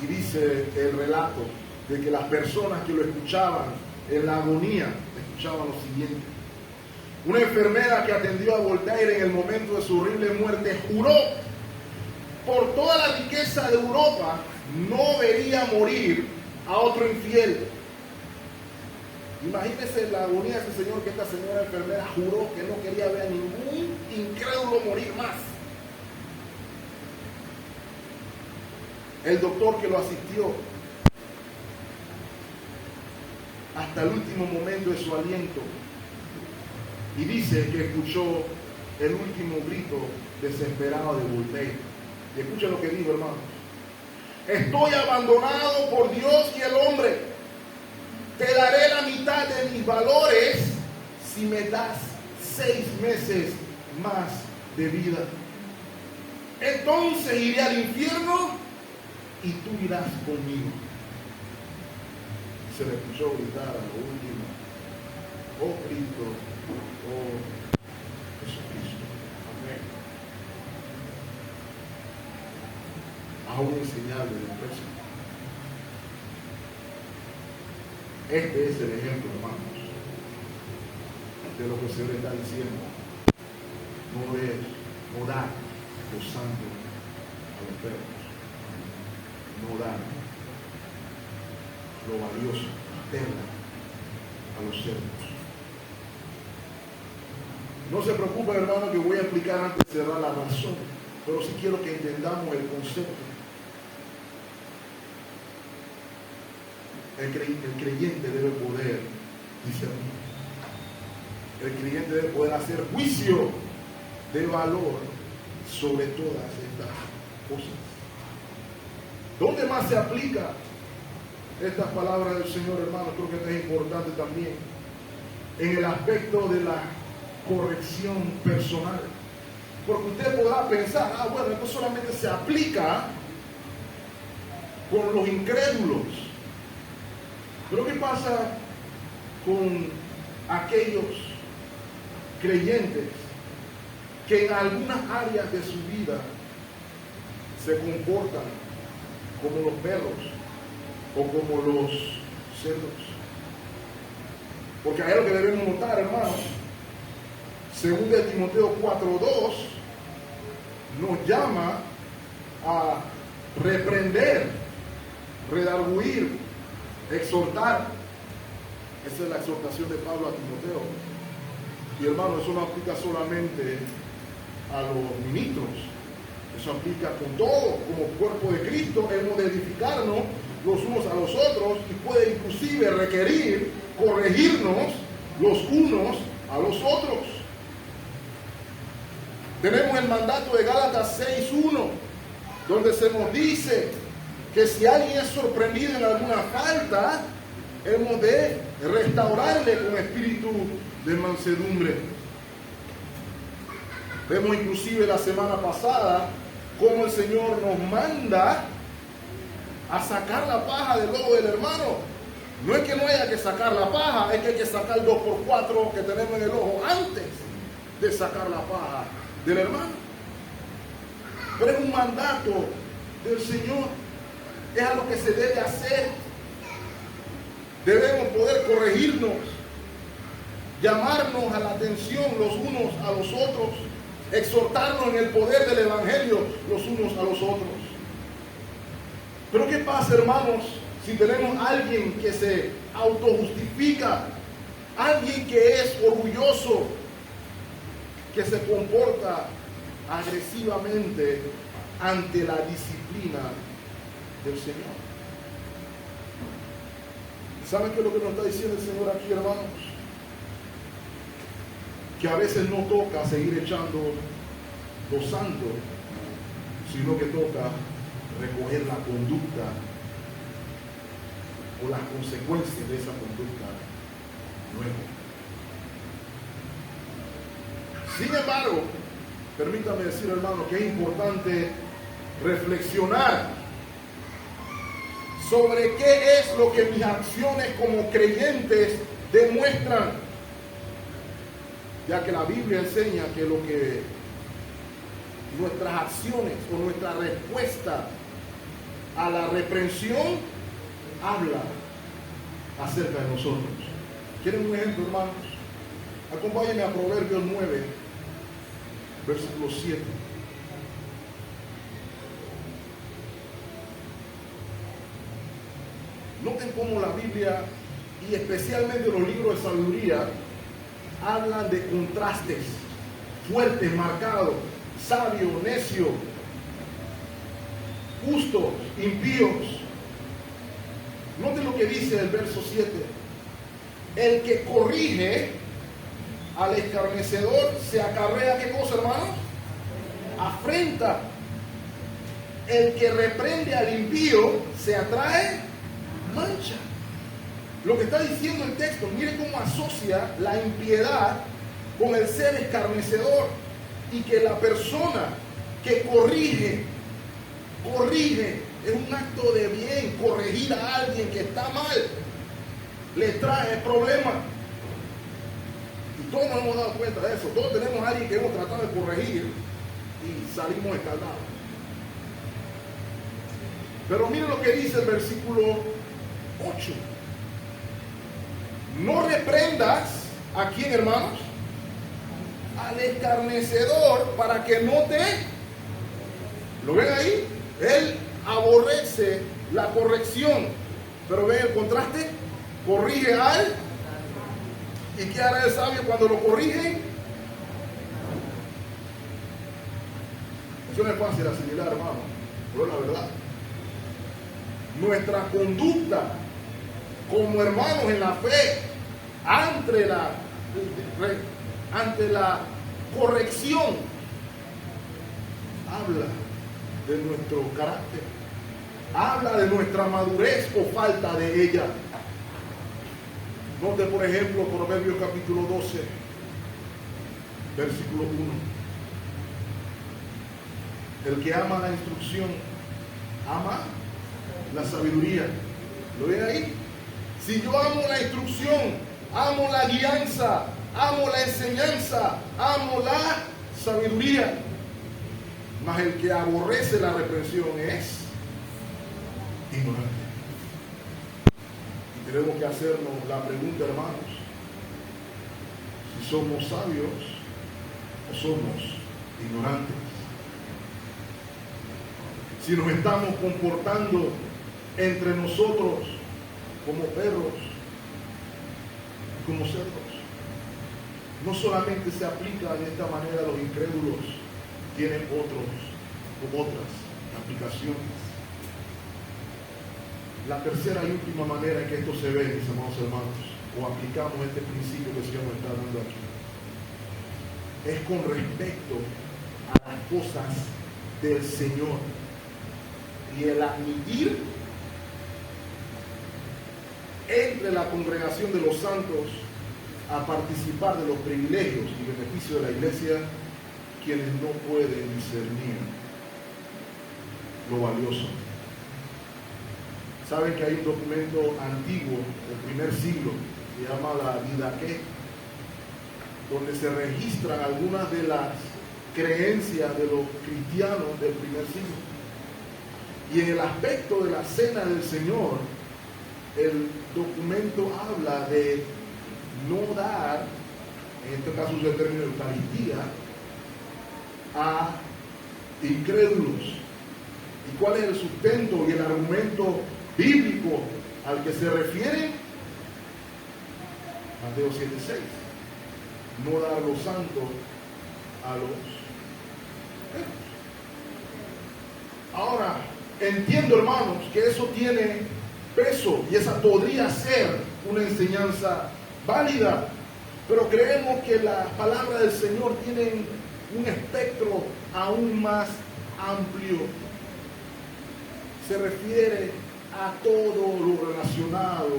Y dice el relato de que las personas que lo escuchaban en la agonía escuchaban lo siguiente. Una enfermera que atendió a Voltaire en el momento de su horrible muerte juró por toda la riqueza de Europa no vería morir a otro infiel. Imagínense la agonía de ese señor, que esta señora enfermera juró que no quería ver a ningún incrédulo morir más. El doctor que lo asistió hasta el último momento de su aliento, y dice que escuchó el último grito desesperado de Voltaire. Y escuchen lo que dijo, hermanos. Estoy abandonado por Dios y el hombre. Te daré la mitad de mis valores si me das 6 meses más de vida. Entonces iré al infierno y tú irás conmigo. Se le escuchó gritar a lo último: oh Cristo, oh Jesucristo. Amén. Aún en señal de desprecio. Este es el ejemplo, hermanos, de lo que el Señor está diciendo. No dar los santos a los perros. No dar lo valioso, la perla, a los cerdos. No se preocupe, hermano, que voy a explicar antes de cerrar la razón, pero sí quiero que entendamos el concepto. El creyente debe poder discernir. El creyente debe poder hacer juicio de valor sobre todas estas cosas. ¿Dónde más se aplica estas palabras del Señor, hermano? Creo que esto es importante también. En el aspecto de la corrección personal. Porque usted podrá pensar, bueno, esto solamente se aplica con los incrédulos. Pero ¿qué pasa con aquellos creyentes que en algunas áreas de su vida se comportan como los perros o como los cerdos? Porque hay algo que debemos notar, hermanos. Según de Timoteo 4:2 nos llama a reprender, redarguir, exhortar. Esa es la exhortación de Pablo a Timoteo. Y hermano, eso no aplica solamente a los ministros, eso aplica con todo. Como cuerpo de Cristo hemos de edificarnos los unos a los otros, y puede inclusive requerir corregirnos los unos a los otros. Tenemos el mandato de Gálatas 6:1, donde se nos dice que si alguien es sorprendido en alguna falta, hemos de restaurarle con espíritu de mansedumbre. Vemos inclusive la semana pasada cómo el Señor nos manda a sacar la paja del ojo del hermano. No es que no haya que sacar la paja, es que hay que sacar el 2x4 que tenemos en el ojo antes de sacar la paja del hermano. Pero es un mandato del Señor. Es algo que se debe hacer. Debemos poder corregirnos llamarnos a la atención los unos a los otros, exhortarnos en el poder del Evangelio los unos a los otros. Pero ¿qué pasa, hermanos, si tenemos a alguien que se autojustifica, alguien que es orgulloso, que se comporta agresivamente ante la disciplina del Señor? ¿Saben qué es lo que nos está diciendo el Señor aquí, hermanos? Que a veces no toca seguir echando los santos, sino que toca recoger la conducta o las consecuencias de esa conducta luego. Sin embargo, permítame decir, hermano, que es importante reflexionar sobre qué es lo que mis acciones como creyentes demuestran, ya que la Biblia enseña que lo que nuestras acciones o nuestra respuesta a la reprensión habla acerca de nosotros. ¿Quieren un ejemplo, hermanos? Acompáñenme a Proverbios 9, versículo 7. Noten cómo la Biblia, y especialmente los libros de sabiduría, hablan de contrastes fuertes, marcados: sabio, necio, justos, impíos. Noten lo que dice el verso 7. El que corrige al escarnecedor se acarrea, ¿qué cosa, hermanos? Afrenta. El que reprende al impío se atrae mancha. Lo que está diciendo el texto, mire cómo asocia la impiedad con el ser escarnecedor, y que la persona que corrige es un acto de bien. Corregir a alguien que está mal le trae problemas, y todos nos hemos dado cuenta de eso. Todos tenemos a alguien que hemos tratado de corregir y salimos escaldados. Pero mire lo que dice el versículo 8. No reprendas, ¿a quién, hermanos? Al escarnecedor, para que no te... ¿Lo ven ahí? Él aborrece la corrección, pero ven el contraste. Corrige al... ¿Y qué hará el sabio cuando lo corrige? Eso no es fácil asimilar, hermano, pero es la verdad. Nuestra conducta como hermanos en la fe ante la corrección habla de nuestro carácter, habla de nuestra madurez o falta de ella. Note, por ejemplo, Proverbios capítulo 12, versículo 1. El que ama la instrucción ama la sabiduría. ¿Lo ven ahí? Si yo amo la instrucción, amo la guianza, amo la enseñanza, amo la sabiduría. Mas el que aborrece la reprensión es ignorante. Y tenemos que hacernos la pregunta, hermanos, si somos sabios o somos ignorantes. Si nos estamos comportando entre nosotros como perros, como cerdos. No solamente se aplica de esta manera a los incrédulos, tienen otras aplicaciones. La tercera y última manera en que esto se ve, mis amados hermanos, o aplicamos este principio que el Señor nos está dando aquí, es con respecto a las cosas del Señor y el admitir entre la congregación de los santos a participar de los privilegios y beneficios de la iglesia, quienes no pueden discernir lo valioso. Saben que hay un documento antiguo del primer siglo, se llama la Didaqué, donde se registran algunas de las creencias de los cristianos del primer siglo. Y en el aspecto de la cena del Señor, el documento habla de no dar en este caso usa el término Eucaristía, a incrédulos. ¿Y cuál es el sustento y el argumento bíblico al que se refiere? Mateo 7:6. No dar lo santo a los perros. Ahora, entiendo, hermanos, que eso tiene peso y esa podría ser una enseñanza válida, pero creemos que la palabra del Señor tiene un espectro aún más amplio. Se refiere a todo lo relacionado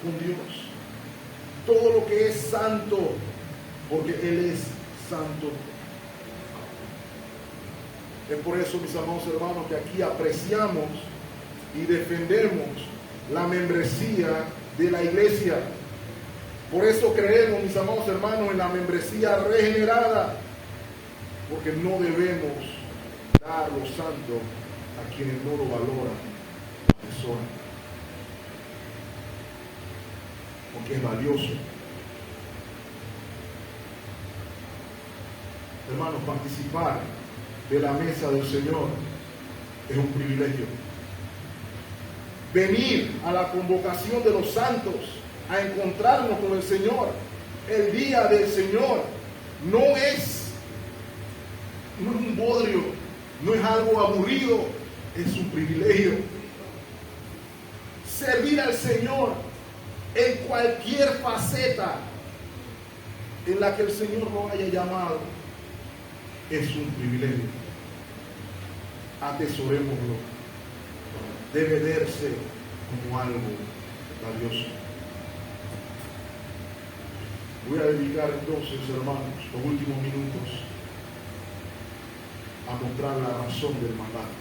con Dios, todo lo que es santo, porque Él es santo. Es por eso, mis amados hermanos, que aquí apreciamos y defendemos la membresía de la iglesia. Por eso creemos, mis amados hermanos, en la membresía regenerada, porque no debemos dar lo santo a quienes no lo valoran la persona, porque es valioso. Hermanos, participar de la mesa del Señor es un privilegio. Venir a la convocación de los santos a encontrarnos con el Señor el día del Señor no es un bodrio, no es algo aburrido, es un privilegio. Servir al Señor en cualquier faceta en la que el Señor lo haya llamado es un privilegio. Atesorémoslo. Debe verse como algo valioso. Voy a dedicar entonces, hermanos, los últimos minutos a mostrar la razón del mandato.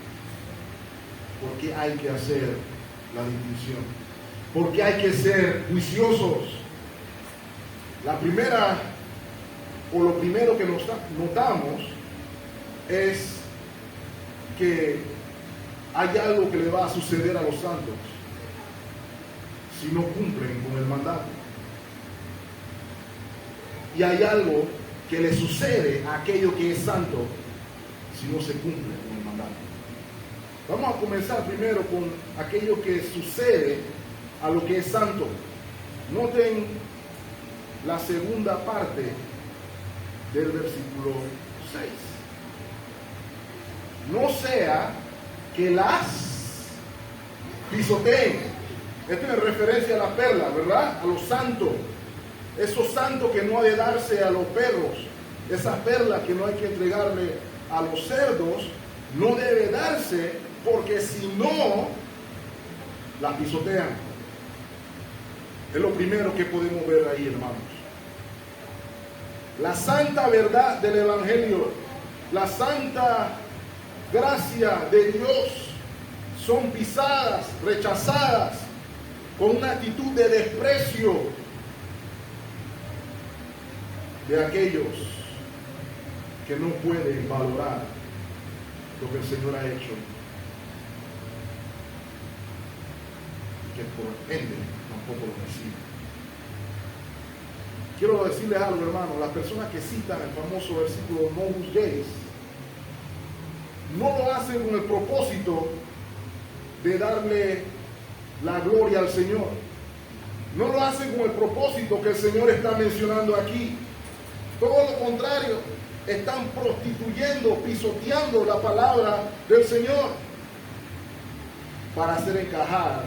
¿Por qué hay que hacer la distinción? ¿Por qué hay que ser juiciosos? La primera, o lo primero que notamos es que hay algo que le va a suceder a los santos si no cumplen con el mandato. Y hay algo que le sucede a aquello que es santo si no se cumple con el mandato. Vamos a comenzar primero con aquello que sucede a lo que es santo. Noten la segunda parte del versículo 6. No sea que las pisoteen. Esto es referencia a la perla, ¿verdad? A los santos. Esos santos que no ha de darse a los perros. Esa perla que no hay que entregarle a los cerdos, no debe darse, porque si no, la pisotean. Es lo primero que podemos ver ahí, hermanos. La santa verdad del Evangelio, la santa gracia de Dios, son pisadas, rechazadas, con una actitud de desprecio de aquellos que no pueden valorar lo que el Señor ha hecho, que por ende tampoco lo reciben. Quiero decirles algo, hermano. Las personas que citan el famoso versículo no juzguéis, no lo hacen con el propósito de darle la gloria al Señor. No lo hacen con el propósito que el Señor está mencionando aquí. Todo lo contrario, están prostituyendo, pisoteando la palabra del Señor para hacer encajar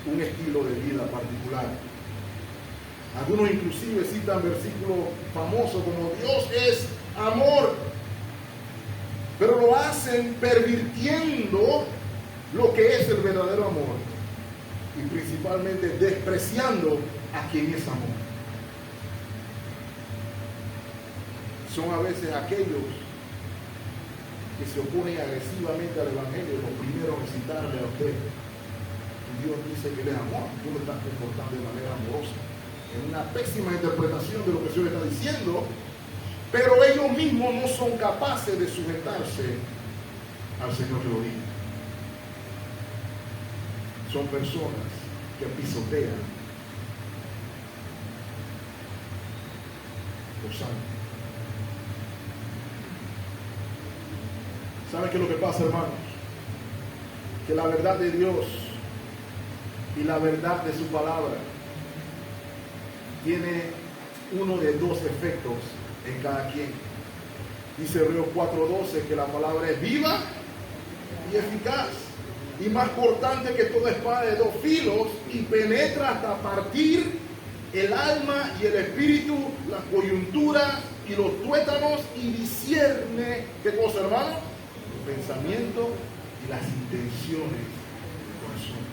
un estilo de vida particular. Algunos inclusive citan versículos famosos como Dios es amor, pero lo hacen pervirtiendo lo que es el verdadero amor y principalmente despreciando a quien es amor. Son a veces aquellos que se oponen agresivamente al Evangelio los primeros en citarle a usted. Dios dice que Él es amor, tú lo estás comportando de manera amorosa. Es una pésima interpretación de lo que el Señor está diciendo, pero ellos mismos no son capaces de sujetarse al Señor que lo dice. Son personas que pisotean lo santo. ¿Saben qué es lo que pasa, hermanos? Que la verdad de Dios y la verdad de su palabra tiene uno de dos efectos en cada quien. Dice Hebreos 4:12 que la palabra es viva y eficaz, y más cortante que toda espada de dos filos, y penetra hasta partir el alma y el espíritu, las coyunturas y los tuétanos, y discierne, ¿qué cosa, hermano? Los pensamientos y las intenciones del corazón.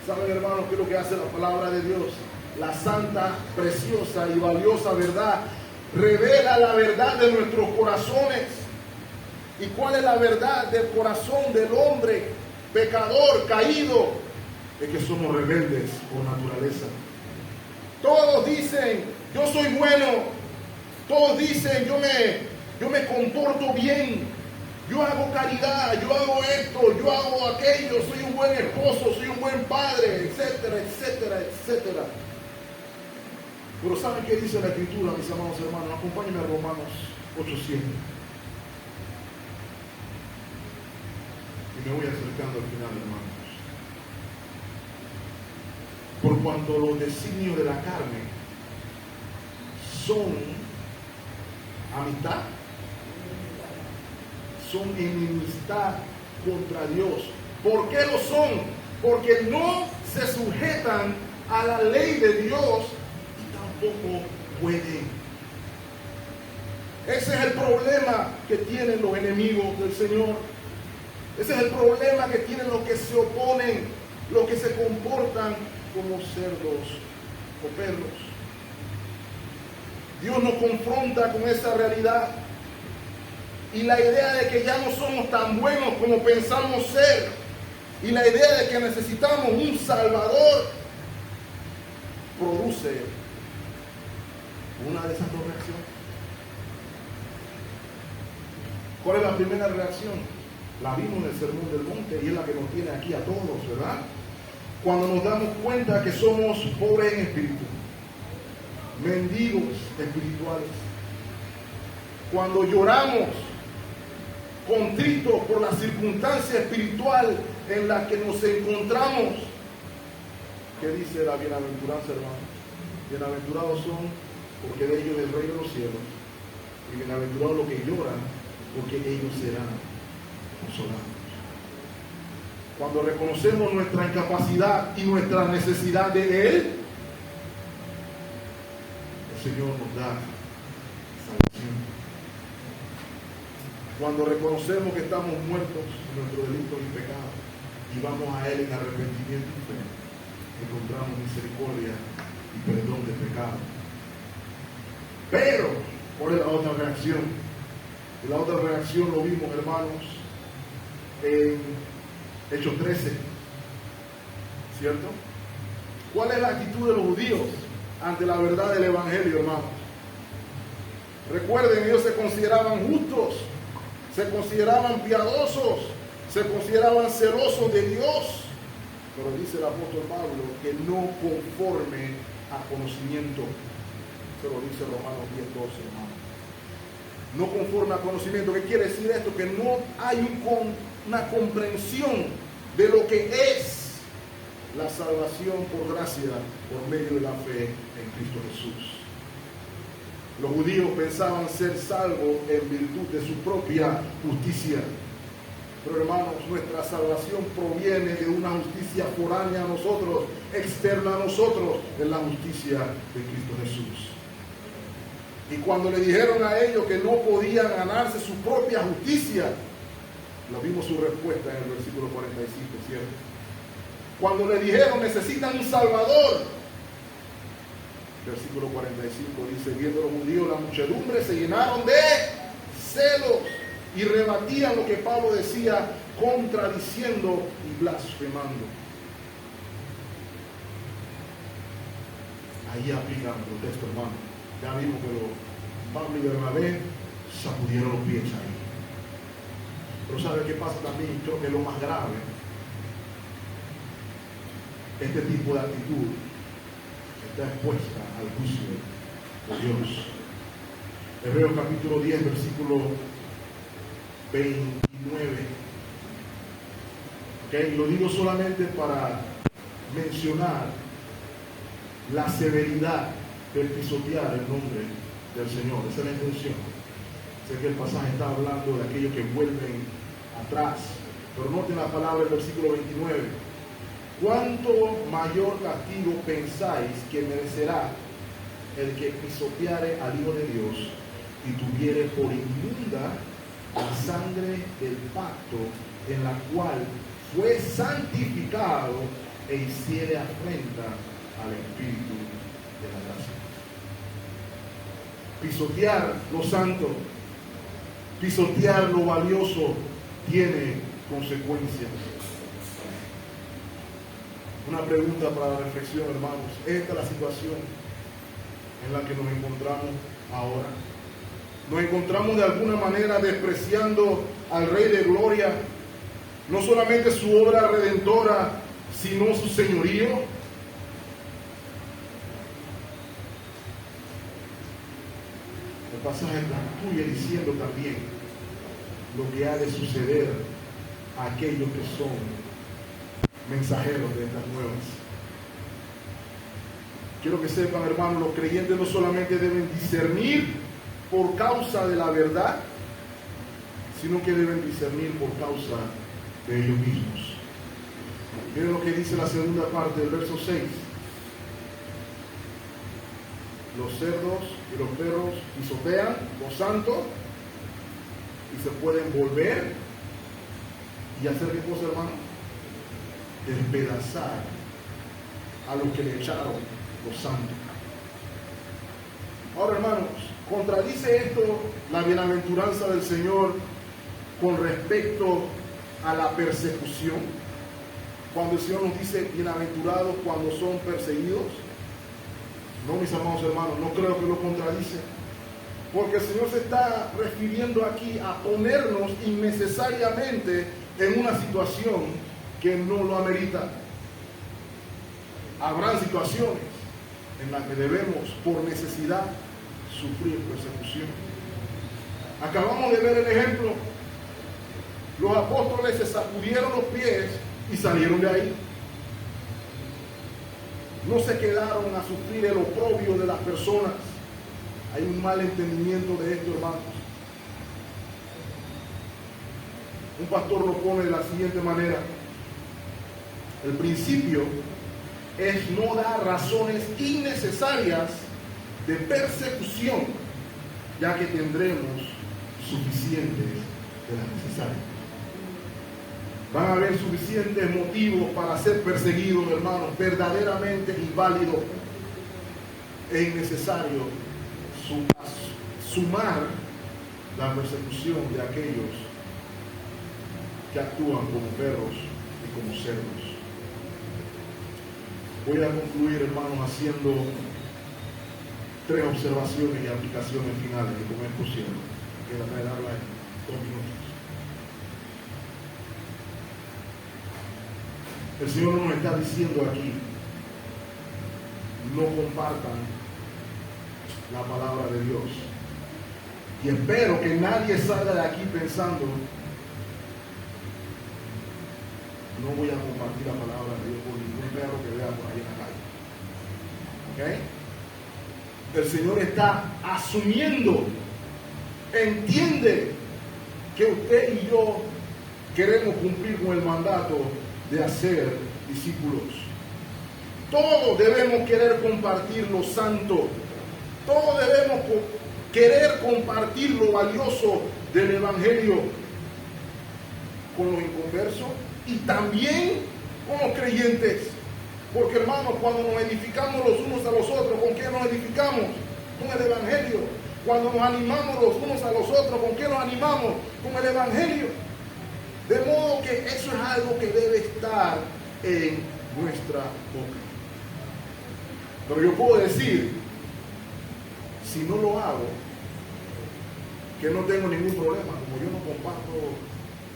¿Saben, hermanos, qué es lo que hace la palabra de Dios? La santa, preciosa y valiosa verdad revela la verdad de nuestros corazones. ¿Y cuál es la verdad del corazón del hombre pecador, caído? Es que somos rebeldes por naturaleza. Todos dicen, yo soy bueno. Todos dicen, yo me comporto bien. Yo hago caridad, yo hago esto, yo hago aquello, soy un buen esposo, soy un buen padre, etcétera, etcétera, etcétera. Pero ¿saben qué dice la Escritura, mis amados hermanos? Acompáñenme a Romanos 8:7. Y me voy acercando al final, hermanos. Por cuanto los designios de la carne son amistad, son enemistad contra Dios. ¿Por qué lo son? Porque no se sujetan a la ley de Dios y tampoco pueden. Ese es el problema que tienen los enemigos del Señor. Ese es el problema que tienen los que se oponen, los que se comportan como cerdos o perros. Dios nos confronta con esa realidad. Y la idea de que ya no somos tan buenos como pensamos ser, y la idea de que necesitamos un Salvador, produce una de esas dos reacciones. ¿Cuál es la primera reacción? La vimos en el Sermón del Monte y es la que nos tiene aquí a todos, ¿verdad? Cuando nos damos cuenta que somos pobres en espíritu, mendigos espirituales, cuando lloramos contritos por la circunstancia espiritual en la que nos encontramos. ¿Qué dice la bienaventuranza, hermano? Bienaventurados son porque de ellos es el reino de los cielos, y bienaventurados los que lloran porque ellos serán consolados. Cuando reconocemos nuestra incapacidad y nuestra necesidad de Él, el Señor nos da salvación. Cuando reconocemos que estamos muertos en nuestros delitos y pecados y vamos a Él en arrepentimiento y fe, encontramos misericordia y perdón de pecado. Pero, ¿cuál es la otra reacción? Y la otra reacción lo vimos, hermanos, en Hechos 13, ¿cierto? ¿Cuál es la actitud de los judíos ante la verdad del Evangelio, hermanos? Recuerden, ellos se consideraban justos, se consideraban piadosos, se consideraban celosos de Dios, pero dice el apóstol Pablo que no conforme a conocimiento. Eso lo dice Romanos 10:12, hermano. No conforme a conocimiento. ¿Qué quiere decir esto? Que no hay una comprensión de lo que es la salvación por gracia, por medio de la fe en Cristo Jesús. Los judíos pensaban ser salvos en virtud de su propia justicia. Pero hermanos, nuestra salvación proviene de una justicia foránea a nosotros, externa a nosotros, en la justicia de Cristo Jesús. Y cuando le dijeron a ellos que no podían ganarse su propia justicia, lo vimos su respuesta en el versículo 45, ¿cierto? Cuando le dijeron necesitan un Salvador, versículo 45 dice, viendo los judíos la muchedumbre se llenaron de celos y rebatían lo que Pablo decía, contradiciendo y blasfemando. Ahí aplican los textos, hermano. Ya vimos que Pablo y Bernabé sacudieron los pies ahí. Pero ¿sabe qué pasa también? Creo que es lo más grave. Este tipo de actitud está expuesta al juicio de Dios. Hebreos capítulo 10, versículo 29. ¿Okay? Lo digo solamente para mencionar la severidad de pisotear el nombre del Señor. Esa es la intención. Sé que el pasaje está hablando de aquellos que vuelven atrás, pero noten la palabra del versículo 29. ¿Cuánto mayor castigo pensáis que merecerá el que pisoteare al Hijo de Dios y tuviere por inmunda la sangre del pacto en la cual fue santificado e hiciere afrenta al Espíritu de la gracia? Pisotear lo santo, pisotear lo valioso tiene consecuencias. Una pregunta para la reflexión, hermanos. Esta es la situación en la que nos encontramos ahora. Nos encontramos de alguna manera despreciando al Rey de Gloria, no solamente su obra redentora, sino su señorío. El pasaje concluye diciendo también lo que ha de suceder a aquellos que son mensajeros de estas nuevas. Quiero que sepan, hermanos, los creyentes no solamente deben discernir por causa de la verdad, sino que deben discernir por causa de ellos mismos. Miren lo que dice la segunda parte del verso 6. Los cerdos y los perros pisotean los santos y se pueden volver y hacer qué cosa, hermano, despedazar a los que le echaron los santos. Ahora, hermanos, ¿contradice esto la bienaventuranza del Señor con respecto a la persecución? Cuando el Señor nos dice bienaventurados cuando son perseguidos. No, mis amados hermanos, no creo que lo contradice, porque el Señor se está refiriendo aquí a ponernos innecesariamente en una situación que no lo amerita. Habrán situaciones en las que debemos, por necesidad, sufrir persecución. Acabamos de ver el ejemplo. Los apóstoles se sacudieron los pies y salieron de ahí. No se quedaron a sufrir el oprobio de las personas. Hay un mal entendimiento de esto, hermanos. Un pastor lo pone de la siguiente manera: el principio es no dar razones innecesarias de persecución, ya que tendremos suficientes de las necesarias. Van a haber suficientes motivos para ser perseguidos, hermanos, verdaderamente inválido e innecesario sumar la persecución de aquellos que actúan como perros y como cerdos. Voy a concluir, hermanos, haciendo 3 observaciones y aplicaciones finales de cómo es posible. Quiero darla en 2 minutos. El Señor nos está diciendo aquí: no compartan la palabra de Dios. Y espero que nadie salga de aquí pensando: no voy a compartir la palabra de Dios con ningún perro que vea por ahí en la calle. ¿Ok? El Señor está asumiendo, entiende que usted y yo queremos cumplir con el mandato de hacer discípulos. Todos debemos querer compartir lo santo. Todos debemos querer compartir lo valioso del Evangelio con los inconversos y también con los creyentes. Porque, hermanos, cuando nos edificamos los unos a los otros, ¿con qué nos edificamos? Con el Evangelio. Cuando nos animamos los unos a los otros, ¿con qué nos animamos? Con el Evangelio. De modo que eso es algo que debe estar en nuestra boca. Pero yo puedo decir, si no lo hago, que no tengo ningún problema. Como yo no comparto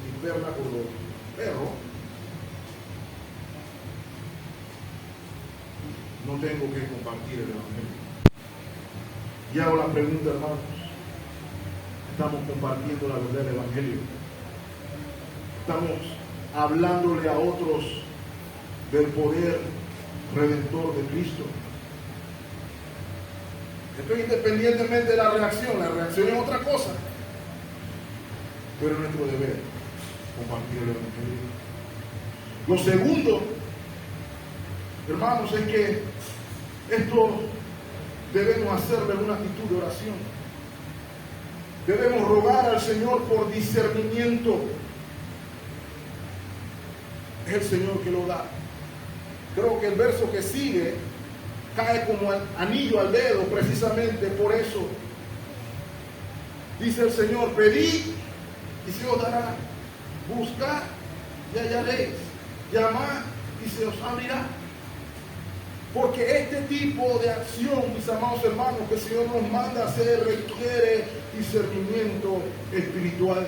mi perla con los perros, no tengo que compartir el Evangelio. Y hago la pregunta, hermanos, estamos compartiendo la verdad del Evangelio. Estamos hablándole a otros del poder redentor de Cristo. Esto independientemente de la reacción es otra cosa. Pero es nuestro deber compartir el Evangelio. Lo segundo, hermanos, es que esto debemos hacerlo en una actitud de oración. Debemos rogar al Señor por discernimiento. Es el Señor que lo da. Creo que el verso que sigue cae como anillo al dedo precisamente por eso. Dice el Señor: pedid y se os dará, buscad y hallaréis, llamad y se os abrirá. Porque este tipo de acción, mis amados hermanos, que el Señor nos manda a hacer, requiere discernimiento espiritual.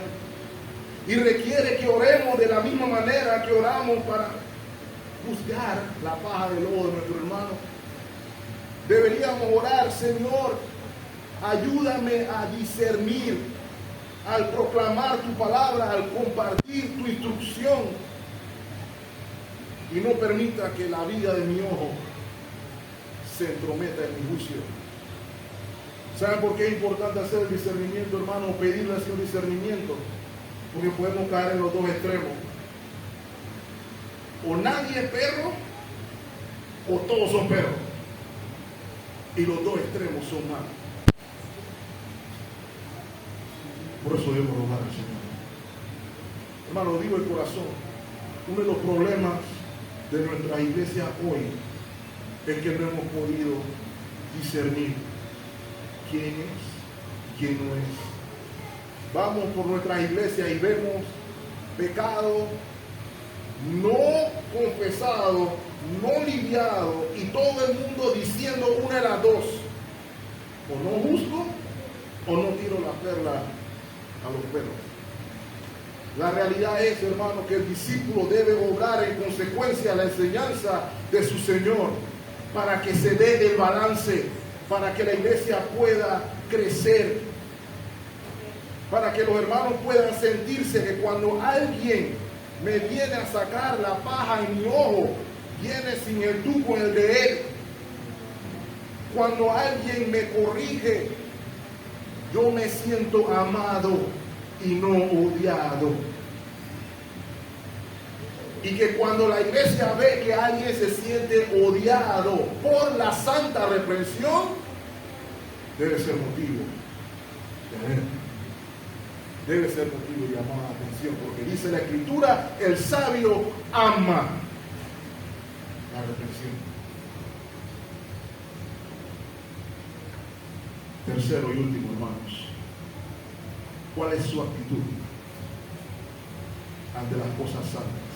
Y requiere que oremos de la misma manera que oramos para juzgar la paja del lobo de nuestro hermano. Deberíamos orar: Señor, ayúdame a discernir al proclamar tu palabra, al compartir tu instrucción, y no permita que la vida de mi ojo se entrometa en mi juicio. ¿Saben por qué es importante hacer el discernimiento, hermano? Pedirle al Señor discernimiento. Porque podemos caer en los dos extremos. O nadie es perro, o todos son perros. Y los dos extremos son malos. Por eso debemos rogar al Señor. Hermano, lo digo de corazón. Uno de los problemas de nuestra iglesia hoy es que no hemos podido discernir quién es y quién no es. Vamos por nuestra iglesia y vemos pecado no confesado, no lidiado, y todo el mundo diciendo una de las dos: o no juzgo o no tiro la perla a los perros. La realidad es, hermano, que el discípulo debe obrar en consecuencia a la enseñanza de su Señor, para que se dé el balance, para que la iglesia pueda crecer, para que los hermanos puedan sentirse que cuando alguien me viene a sacar la paja en mi ojo, viene sin el tubo en el de él. Cuando alguien me corrige, yo me siento amado y no odiado. Y que cuando la iglesia ve que alguien se siente odiado por la santa reprensión, debe ser motivo de ver. Debe ser motivo de llamar la atención, porque dice la Escritura: el sabio ama la reprensión. Tercero y último, hermanos, ¿cuál es su actitud ante las cosas santas?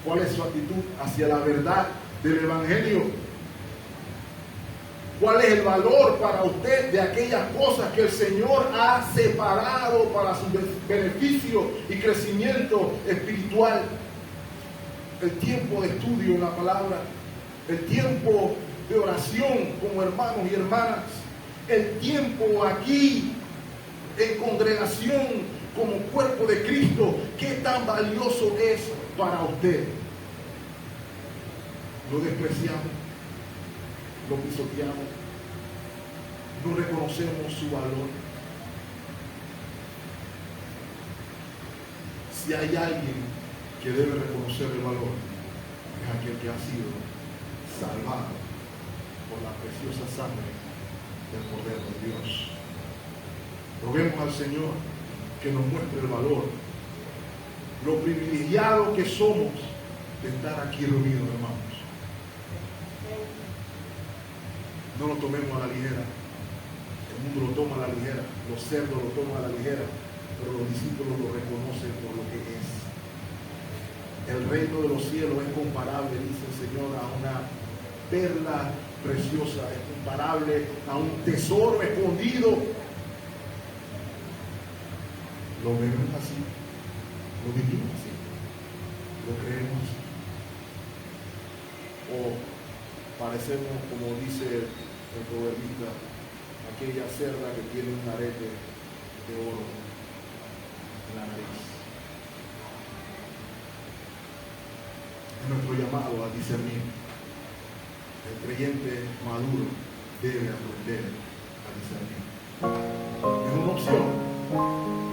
¿Cuál es su actitud hacia la verdad del Evangelio? ¿Cuál es el valor para usted de aquellas cosas que el Señor ha separado para su beneficio y crecimiento espiritual? El tiempo de estudio en la palabra, el tiempo de oración como hermanos y hermanas, el tiempo aquí en congregación como cuerpo de Cristo. ¿Qué tan valioso es para usted? Lo despreciamos, lo pisoteamos, no reconocemos su valor. Si hay alguien que debe reconocer el valor, es aquel que ha sido salvado por la preciosa sangre del Cordero de Dios. Roguemos al Señor que nos muestre el valor, lo privilegiado que somos de estar aquí reunidos, hermanos. No lo tomemos a la ligera. El mundo lo toma a la ligera, los cerdos lo toman a la ligera, pero los discípulos lo reconocen por lo que es. El reino de los cielos es comparable, dice el Señor, a una perla preciosa, es comparable a un tesoro escondido. Lo vemos así, lo vivimos así, lo creemos así. O parecemos, como dice el proverbista, aquella cerda que tiene un arete de oro en la nariz. Es nuestro llamado a discernir. El creyente maduro debe aprender a discernir. Es una opción.